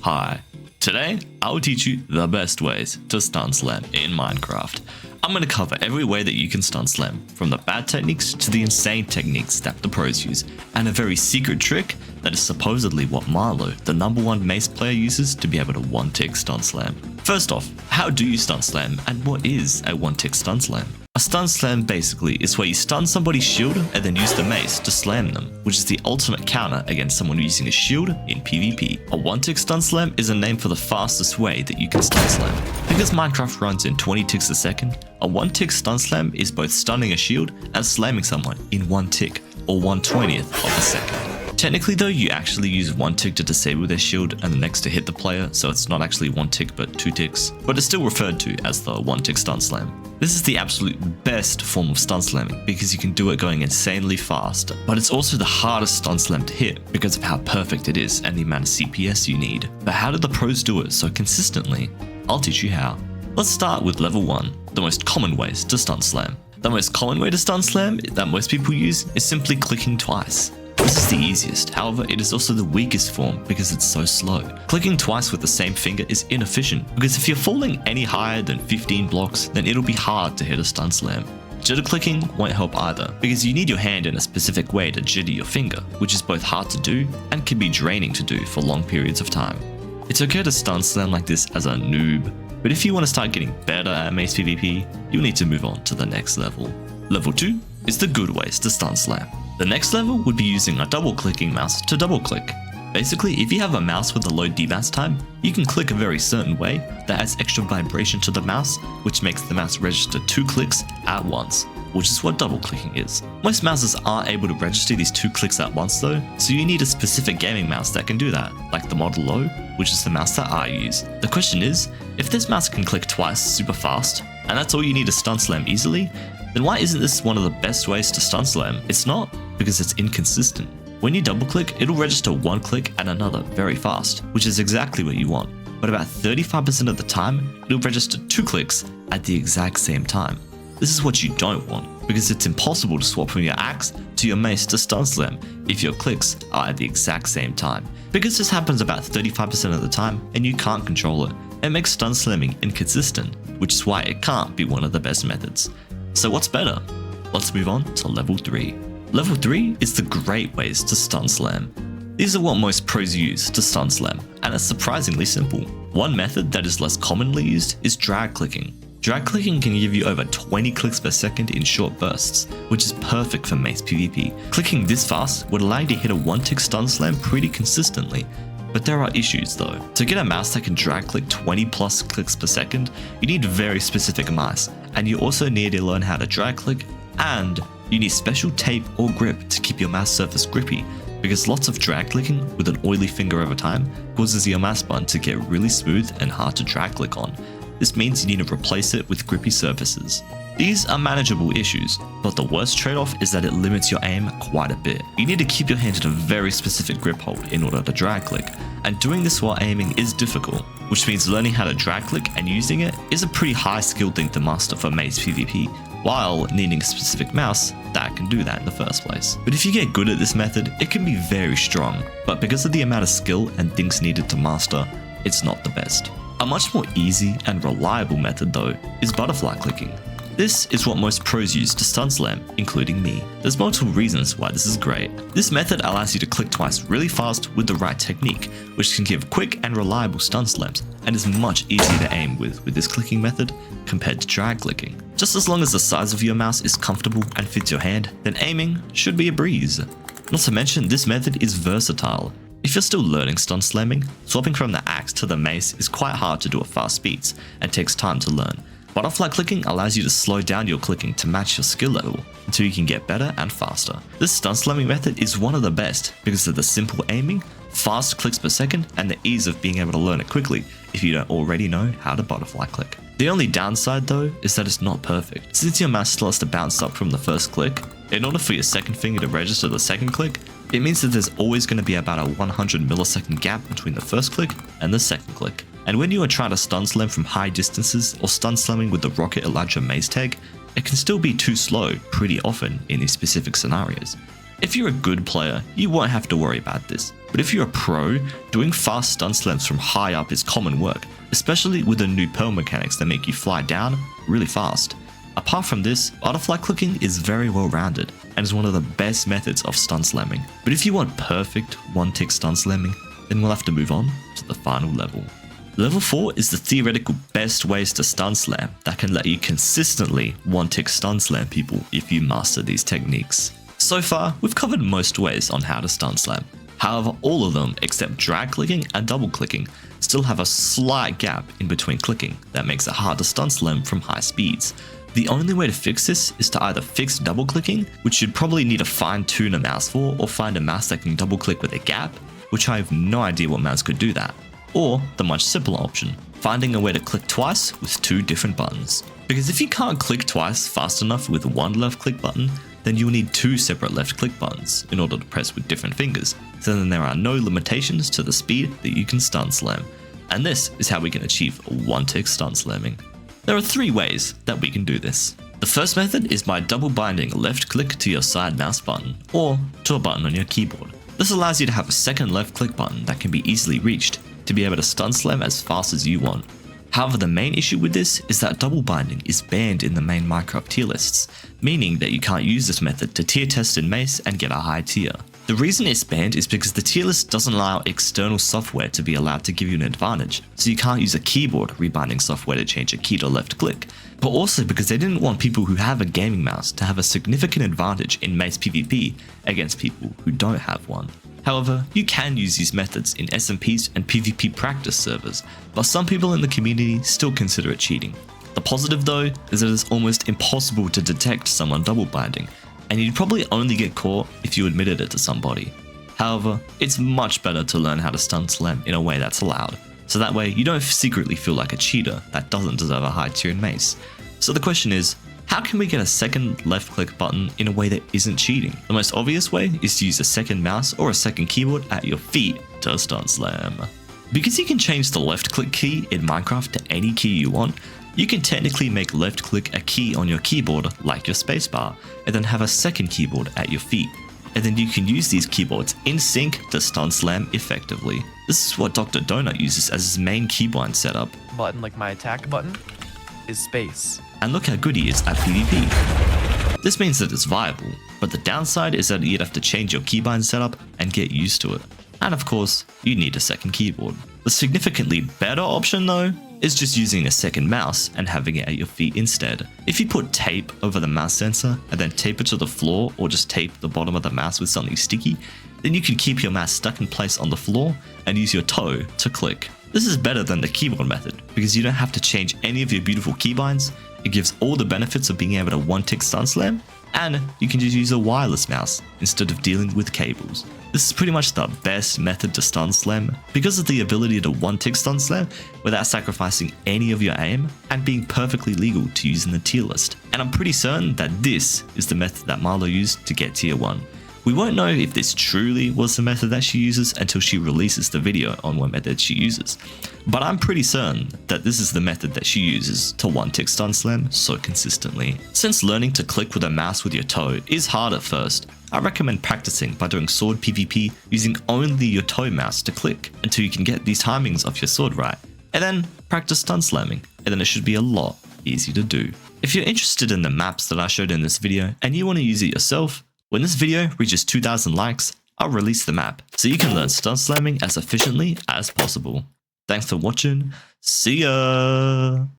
Hi, today I will teach you the best ways to stun slam in Minecraft. I'm going to cover every way that you can stun slam, from the bad techniques to the insane techniques that the pros use, and a very secret trick that is supposedly what Marlow, the #1 Mace player, uses to be able to one-tick stun slam. First off, how do you stun slam, and what is a one-tick stun slam? A stun slam basically is where you stun somebody's shield and then use the mace to slam them, which is the ultimate counter against someone using a shield in PvP. A one-tick stun slam is a name for the fastest way that you can stun slam. Because Minecraft runs in 20 ticks a second, a one-tick stun slam is both stunning a shield and slamming someone in 1 tick, or 1/20th of a second. Technically though, you actually use 1 tick to disable their shield and the next to hit the player, so it's not actually 1 tick but 2 ticks, but it's still referred to as the one-tick stun slam. This is the absolute best form of stun slamming because you can do it going insanely fast, but it's also the hardest stun slam to hit because of how perfect it is and the amount of CPS you need. But how do the pros do it so consistently? I'll teach you how. Let's start with level 1, the most common ways to stun slam. The most common way to stun slam that most people use is simply clicking twice. This is the easiest, however it is also the weakest form because it's so slow. Clicking twice with the same finger is inefficient because if you're falling any higher than 15 blocks, then it'll be hard to hit a stun slam. Jitter clicking won't help either because you need your hand in a specific way to jitter your finger, which is both hard to do and can be draining to do for long periods of time. It's okay to stun slam like this as a noob, but if you want to start getting better at Mace PvP, you'll need to move on to the next level. Level 2 is the good ways to stun slam. The next level would be using a double-clicking mouse to double-click. Basically, if you have a mouse with a low debounce time, you can click a very certain way that adds extra vibration to the mouse, which makes the mouse register 2 clicks at once, which is what double-clicking is. Most mouses aren't able to register these 2 clicks at once though, so you need a specific gaming mouse that can do that, like the Marlowww, which is the mouse that I use. The question is, if this mouse can click twice super fast, and that's all you need to stun slam easily, then why isn't this one of the best ways to stun slam? It's not, because it's inconsistent. When you double click, it'll register 1 click and another very fast, which is exactly what you want. But about 35% of the time, it'll register 2 clicks at the exact same time. This is what you don't want, because it's impossible to swap from your axe to your mace to stun slam if your clicks are at the exact same time. Because this happens about 35% of the time and you can't control it, it makes stun slamming inconsistent, which is why it can't be one of the best methods. So what's better? Let's move on to level 3. Level 3 is the great ways to stun slam. These are what most pros use to stun slam, and it's surprisingly simple. One method that is less commonly used is drag clicking. Drag clicking can give you over 20 clicks per second in short bursts, which is perfect for Mace PvP. Clicking this fast would allow you to hit a one-tick stun slam pretty consistently. But there are issues though. To get a mouse that can drag click 20 plus clicks per second, you need very specific mice, and you also need to learn how to drag click, and you need special tape or grip to keep your mouse surface grippy, because lots of drag clicking with an oily finger over time causes your mouse button to get really smooth and hard to drag click on. This means you need to replace it with grippy surfaces. These are manageable issues, but the worst trade-off is that it limits your aim quite a bit. You need to keep your hand in a very specific grip hold in order to drag click, and doing this while aiming is difficult, which means learning how to drag click and using it is a pretty high skill thing to master for Mace PvP, while needing a specific mouse that can do that in the first place. But if you get good at this method, it can be very strong, but because of the amount of skill and things needed to master, it's not the best. A much more easy and reliable method though is butterfly clicking. This is what most pros use to stun slam, including me. There's multiple reasons why this is great. This method allows you to click twice really fast with the right technique, which can give quick and reliable stun slams, and is much easier to aim with this clicking method compared to drag clicking. Just as long as the size of your mouse is comfortable and fits your hand, then aiming should be a breeze. Not to mention, this method is versatile. If you're still learning stun slamming, swapping from the axe to the mace is quite hard to do at fast speeds and takes time to learn. Butterfly clicking allows you to slow down your clicking to match your skill level until you can get better and faster. This stun slamming method is one of the best because of the simple aiming, fast clicks per second, and the ease of being able to learn it quickly if you don't already know how to butterfly click. The only downside though is that it's not perfect. Since your mouse still has to bounce up from the first click, in order for your second finger to register the second click, it means that there's always going to be about a 100 millisecond gap between the first click and the second click. And when you are trying to stun slam from high distances or stun slamming with the Rocket Elijah maze tag, it can still be too slow pretty often in these specific scenarios. If you're a good player, you won't have to worry about this, but if you're a pro, doing fast stun slams from high up is common work, especially with the new pearl mechanics that make you fly down really fast. Apart from this, butterfly clicking is very well rounded and is one of the best methods of stun slamming. But if you want perfect one-tick stun slamming, then we'll have to move on to the final level. Level 4 is the theoretical best ways to stun slam that can let you consistently one-tick stun slam people if you master these techniques. So far, we've covered most ways on how to stun slam. However, all of them except drag clicking and double clicking still have a slight gap in between clicking that makes it hard to stun slam from high speeds. The only way to fix this is to either fix double clicking, which you'd probably need to fine-tune a mouse for, or find a mouse that can double click with a gap, which I have no idea what mouse could do that. Or the much simpler option, finding a way to click twice with 2 different buttons. Because if you can't click twice fast enough with one left click button, then you'll need 2 separate left click buttons in order to press with different fingers, so then there are no limitations to the speed that you can stun slam. And this is how we can achieve one-tick stun slamming. There are 3 ways that we can do this. The first method is by double binding left click to your side mouse button, or to a button on your keyboard. This allows you to have a second left click button that can be easily reached to be able to stun slam as fast as you want. However, the main issue with this is that double binding is banned in the main Minecraft tier lists, meaning that you can't use this method to tier test in Mace and get a high tier. The reason it's banned is because the tier list doesn't allow external software to be allowed to give you an advantage, so you can't use a keyboard rebinding software to change a key to left click, but also because they didn't want people who have a gaming mouse to have a significant advantage in Mace PvP against people who don't have one. However, you can use these methods in SMPs and PvP practice servers, but some people in the community still consider it cheating. The positive though is that it's almost impossible to detect someone double binding, and you'd probably only get caught if you admitted it to somebody. However, it's much better to learn how to stun slam in a way that's allowed, so that way you don't secretly feel like a cheater that doesn't deserve a high tier in Mace. So the question is, how can we get a second left click button in a way that isn't cheating? The most obvious way is to use a second mouse or a second keyboard at your feet to stun slam. Because you can change the left click key in Minecraft to any key you want, you can technically make left click a key on your keyboard like your spacebar, and then have a second keyboard at your feet. And then you can use these keyboards in sync to stun slam effectively. This is what Dr. Donut uses as his main keybind setup. Button, like my attack button, is space. And look how good he is at PvP. This means that it's viable, but the downside is that you'd have to change your keybind setup and get used to it. And of course, you need a second keyboard. The significantly better option though, is just using a second mouse and having it at your feet instead. If you put tape over the mouse sensor and then tape it to the floor, or just tape the bottom of the mouse with something sticky, then you can keep your mouse stuck in place on the floor and use your toe to click. This is better than the keyboard method because you don't have to change any of your beautiful keybinds. It gives all the benefits of being able to one-tick stun slam, and you can just use a wireless mouse instead of dealing with cables. This is pretty much the best method to stun slam because of the ability to one-tick stun slam without sacrificing any of your aim and being perfectly legal to use in the tier list. And I'm pretty certain that this is the method that Marlow used to get tier 1. We won't know if this truly was the method that she uses until she releases the video on what method she uses, but I'm pretty certain that this is the method that she uses to one-tick stun slam so consistently. Since learning to click with a mouse with your toe is hard at first, I recommend practicing by doing sword PvP using only your toe mouse to click until you can get these timings of your sword right, and then practice stun slamming, and then it should be a lot easier to do. If you're interested in the maps that I showed in this video and you want to use it yourself, when this video reaches 2,000 likes, I'll release the map so you can learn stun slamming as efficiently as possible. Thanks for watching, see ya!